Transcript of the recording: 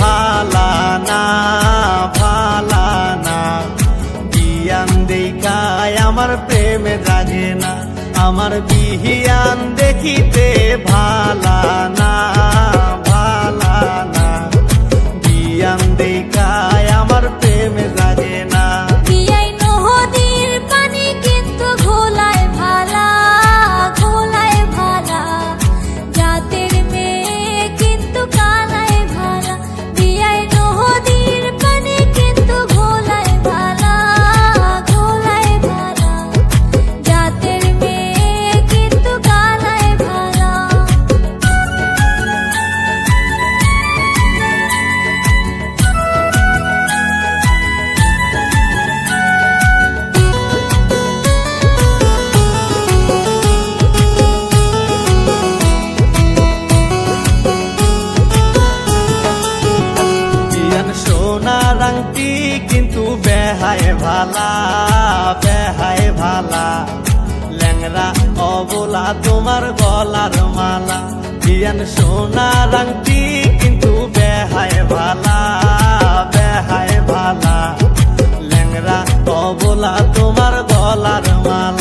ভালা না ভালা না, বিয়ান দেখায় আমার প্রেমে জাগে না, আমার বিহিয়ান দেখিতে ভালা না ভালা না, বিয়ান দেখায় আমার প্রেমে জাগে না। বিয়াই নদীর পানি কিন্তু ঘোলায় ভালা ঘোলায় ভালা, জাতের মেয়ে কিন্তু কানায় ভালা। বিয়াই নদীর পানি কিন্তু ঘোলায় ভালা ঘোলায় ভালা, জাতের মেয়ে কিন্তু কানায় ভালা। সোনার আংটি কিন্তু বেহায় ভালা বেহায় ভালা, ল্যাংরা অবলা তোমার গলার মালা। বিয়ান সোনার আংটি কিন্তু বেহায় ভালা বেহায় ভালা, ল্যাংরা অবলা তোমার গলার মালা।